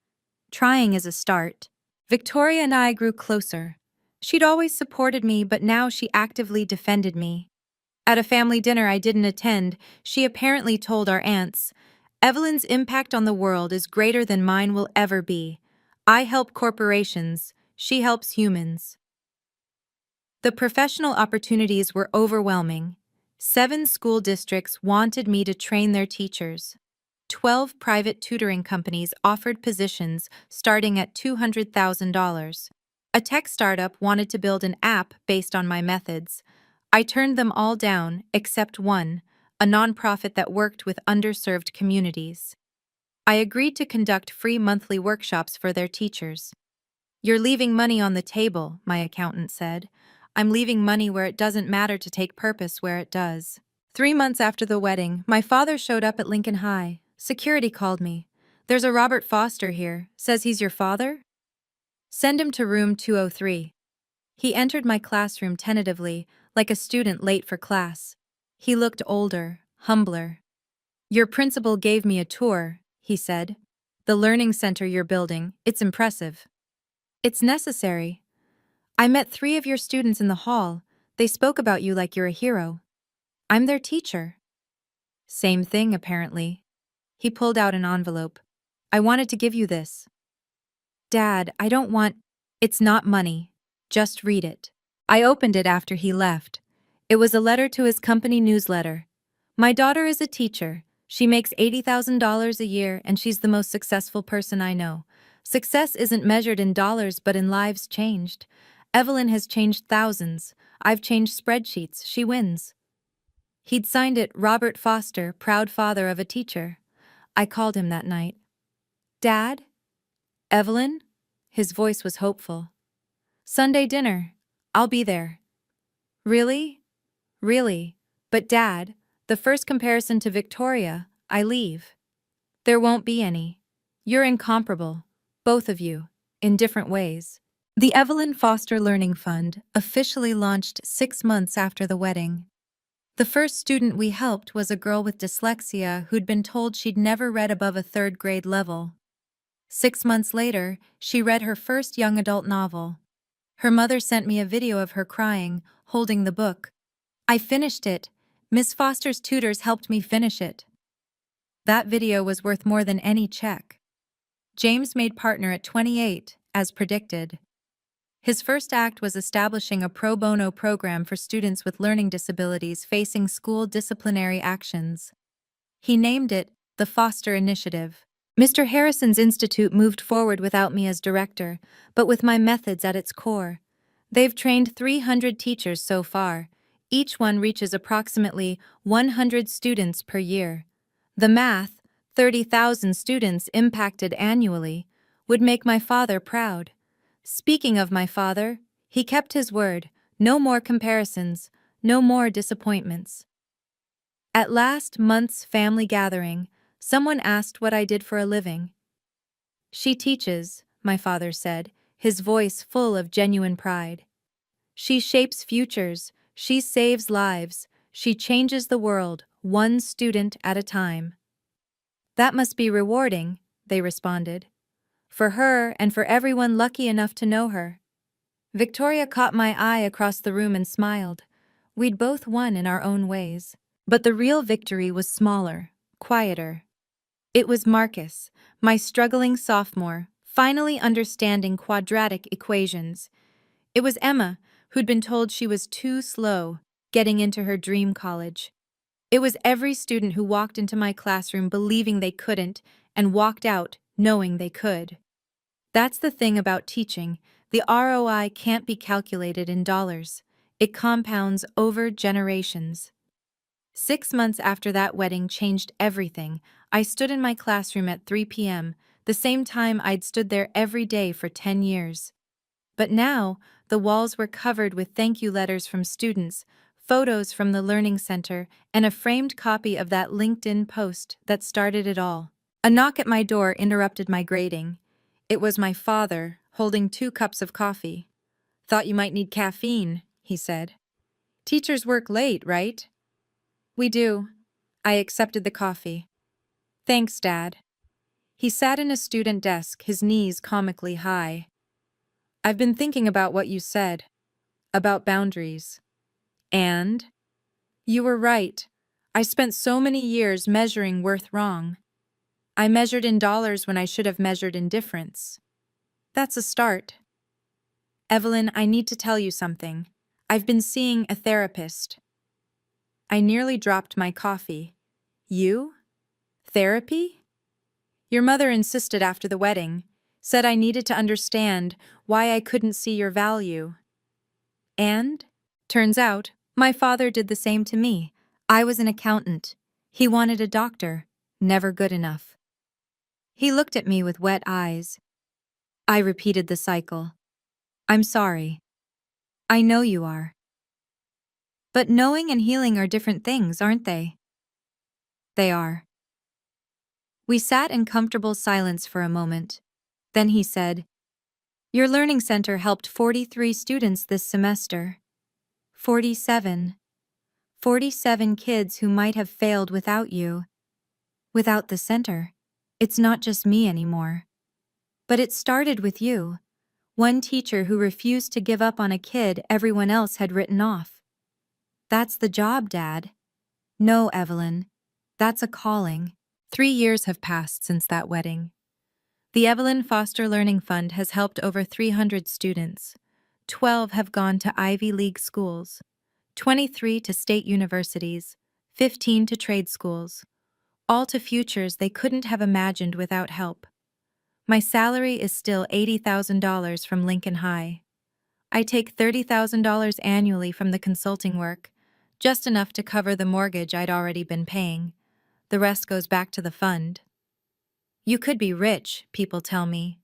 "Trying is a start." Victoria and I grew closer. She'd always supported me, but now she actively defended me. At a family dinner I didn't attend, she apparently told our aunts, "Evelyn's impact on the world is greater than mine will ever be. I help corporations, she helps humans." The professional opportunities were overwhelming. 7 school districts wanted me to train their teachers. 12 private tutoring companies offered positions starting at $200,000. A tech startup wanted to build an app based on my methods. I turned them all down, except one, a nonprofit that worked with underserved communities. I agreed to conduct free monthly workshops for their teachers. "You're leaving money on the table," my accountant said. "I'm leaving money where it doesn't matter to take purpose where it does." 3 months after the wedding, my father showed up at Lincoln High. Security called me. "There's a Robert Foster here. Says he's your father? Send him to room 203. He entered my classroom tentatively, like a student late for class. He looked older, humbler. "Your principal gave me a tour," he said. "The learning center you're building, it's impressive." "It's necessary. I met 3 of your students in the hall. They spoke about you like you're a hero." "I'm their teacher." "Same thing, apparently." He pulled out an envelope. "I wanted to give you this." "Dad, I don't want—" "It's not money. Just read it." I opened it after he left. It was a letter to his company newsletter. "My daughter is a teacher. She makes $80,000 a year and she's the most successful person I know. Success isn't measured in dollars but in lives changed. Evelyn has changed thousands. I've changed spreadsheets. She wins." He'd signed it Robert Foster, proud father of a teacher. I called him that night. "Dad? Evelyn?" His voice was hopeful. "Sunday dinner. I'll be there." "Really?" "Really. But Dad, the first comparison to Victoria, I leave." "There won't be any. You're incomparable. Both of you. In different ways." The Evelyn Foster Learning Fund officially launched 6 months after the wedding. The first student we helped was a girl with dyslexia who'd been told she'd never read above a 3rd grade level. 6 months later, she read her first young adult novel. Her mother sent me a video of her crying, holding the book. "I finished it. Miss Foster's tutors helped me finish it." That video was worth more than any check. James made partner at 28, as predicted. His first act was establishing a pro bono program for students with learning disabilities facing school disciplinary actions. He named it the Foster Initiative. Mr. Harrison's institute moved forward without me as director, but with my methods at its core. They've trained 300 teachers so far. Each one reaches approximately 100 students per year. The math, 30,000 students impacted annually, would make my father proud. Speaking of my father, he kept his word. No more comparisons, no more disappointments. At last month's family gathering, someone asked what I did for a living. "She teaches," my father said, his voice full of genuine pride. "She shapes futures, she saves lives, she changes the world, one student at a time." "That must be rewarding," they responded. "For her and for everyone lucky enough to know her." Victoria caught my eye across the room and smiled. We'd both won in our own ways. But the real victory was smaller, quieter. It was Marcus, my struggling sophomore, finally understanding quadratic equations. It was Emma, who'd been told she was too slow, getting into her dream college. It was every student who walked into my classroom believing they couldn't and walked out knowing they could. That's the thing about teaching. The ROI can't be calculated in dollars. It compounds over generations. 6 months after that wedding changed everything. I stood in my classroom at 3 p.m., the same time I'd stood there every day for 10 years. But now, the walls were covered with thank you letters from students, photos from the Learning Center, and a framed copy of that LinkedIn post that started it all. A knock at my door interrupted my grading. It was my father, holding 2 cups of coffee. "Thought you might need caffeine," he said. "Teachers work late, right?" "We do." I accepted the coffee. "Thanks, Dad." He sat in a student desk, his knees comically high. "I've been thinking about what you said. About boundaries. And? You were right. I spent so many years measuring worth wrong. I measured in dollars when I should have measured in difference. That's a start. Evelyn, I need to tell you something. I've been seeing a therapist." I nearly dropped my coffee. "You? Therapy?" "Your mother insisted after the wedding, said I needed to understand why I couldn't see your value. And? Turns out, my father did the same to me. I was an accountant. He wanted a doctor. Never good enough." He looked at me with wet eyes. I repeated the cycle. "I'm sorry. I know you are." But knowing and healing are different things, aren't they? They are. We sat in comfortable silence for a moment. Then he said, "Your learning center helped 43 students this semester. 47. 47 kids who might have failed without you. Without the center. It's not just me anymore. But it started with you. One teacher who refused to give up on a kid everyone else had written off. That's the job, Dad." "No, Evelyn. That's a calling." 3 years have passed since that wedding. The Evelyn Foster Learning Fund has helped over 300 students. 12 have gone to Ivy League schools, 23 to state universities, 15 to trade schools, all to futures they couldn't have imagined without help. My salary is still $80,000 from Lincoln High. I take $30,000 annually from the consulting work, just enough to cover the mortgage I'd already been paying. The rest goes back to the fund. You could be rich, people tell me.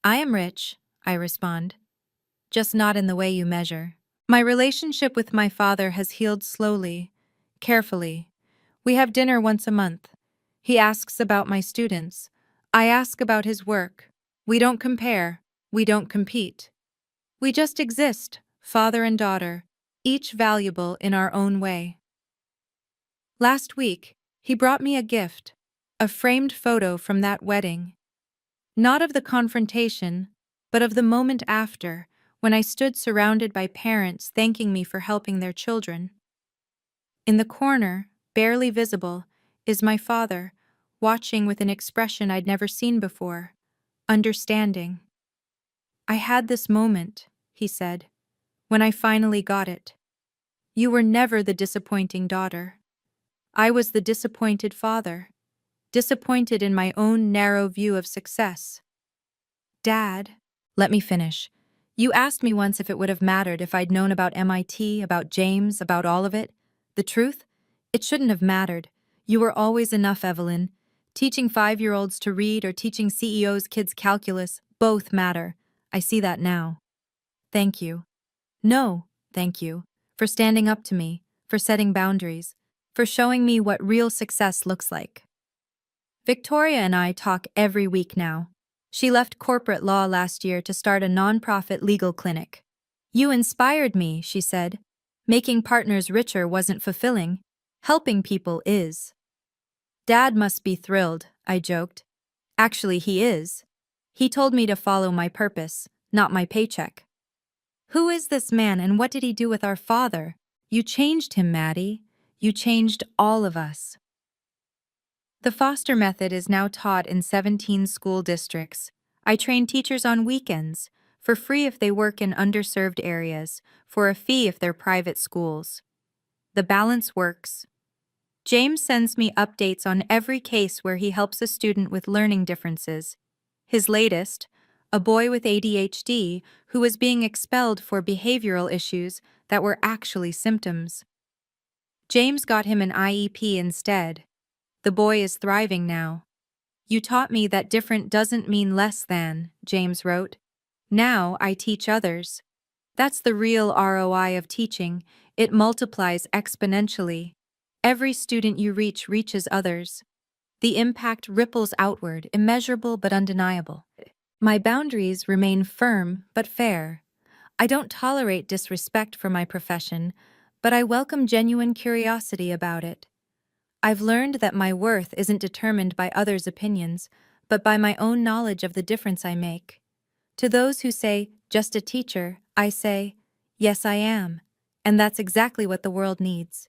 I am rich, I respond, just not in the way you measure. My relationship with my father has healed slowly, carefully. We have dinner once a month. He asks about my students. I ask about his work. We don't compare. We don't compete. We just exist, father and daughter, each valuable in our own way. Last week, he brought me a gift, a framed photo from that wedding. Not of the confrontation, but of the moment after, when I stood surrounded by parents thanking me for helping their children. In the corner, barely visible, is my father, watching with an expression I'd never seen before, understanding. "I had this moment," he said, "when I finally got it. You were never the disappointing daughter. I was the disappointed father, disappointed in my own narrow view of success. Dad," let me finish. "You asked me once if it would have mattered if I'd known about MIT, about James, about all of it. The truth? It shouldn't have mattered. You were always enough, Evelyn. Teaching 5-year-olds to read or teaching CEOs' kids calculus, both matter. I see that now. Thank you. No, thank you. For standing up to me, for setting boundaries, for showing me what real success looks like." Victoria and I talk every week now. She left corporate law last year to start a nonprofit legal clinic. "You inspired me," she said. "Making partners richer wasn't fulfilling. Helping people is." "Dad must be thrilled," I joked. "Actually, he is. He told me to follow my purpose, not my paycheck." "Who is this man and what did he do with our father? You changed him, Maddie. You changed all of us." The foster method is now taught in 17 school districts. I train teachers on weekends, for free if they work in underserved areas, for a fee if they're private schools. The balance works. James sends me updates on every case where he helps a student with learning differences. His latest, a boy with ADHD who was being expelled for behavioral issues that were actually symptoms. James got him an IEP instead. The boy is thriving now. You taught me that different doesn't mean less than, James wrote. Now I teach others. That's the real ROI of teaching. It multiplies exponentially. Every student you reach reaches others. The impact ripples outward, immeasurable but undeniable. My boundaries remain firm but fair. I don't tolerate disrespect for my profession, but I welcome genuine curiosity about it. I've learned that my worth isn't determined by others' opinions, but by my own knowledge of the difference I make. To those who say, just a teacher, I say, yes, I am. And that's exactly what the world needs.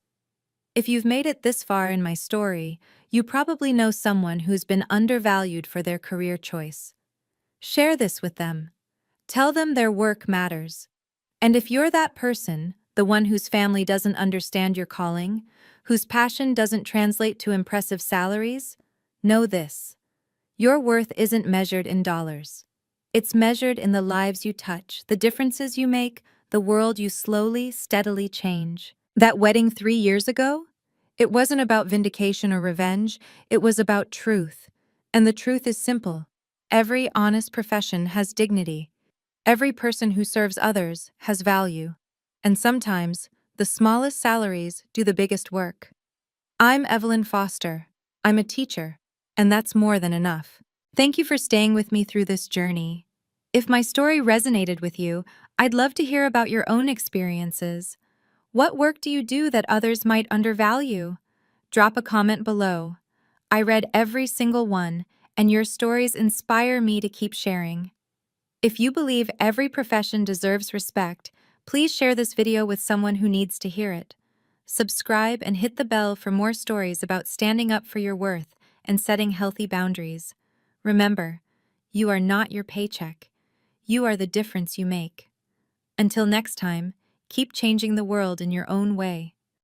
If you've made it this far in my story, you probably know someone who's been undervalued for their career choice. Share this with them. Tell them their work matters. And if you're that person, the one whose family doesn't understand your calling, whose passion doesn't translate to impressive salaries, know this. Your worth isn't measured in dollars. It's measured in the lives you touch, the differences you make, the world you slowly, steadily change. That wedding 3 years ago? It wasn't about vindication or revenge, it was about truth. And the truth is simple. Every honest profession has dignity. Every person who serves others has value. And sometimes, the smallest salaries do the biggest work. I'm Evelyn Foster. I'm a teacher, and that's more than enough. Thank you for staying with me through this journey. If my story resonated with you, I'd love to hear about your own experiences. What work do you do that others might undervalue? Drop a comment below. I read every single one, and your stories inspire me to keep sharing. If you believe every profession deserves respect, please share this video with someone who needs to hear it. Subscribe and hit the bell for more stories about standing up for your worth and setting healthy boundaries. Remember, you are not your paycheck. You are the difference you make. Until next time, keep changing the world in your own way.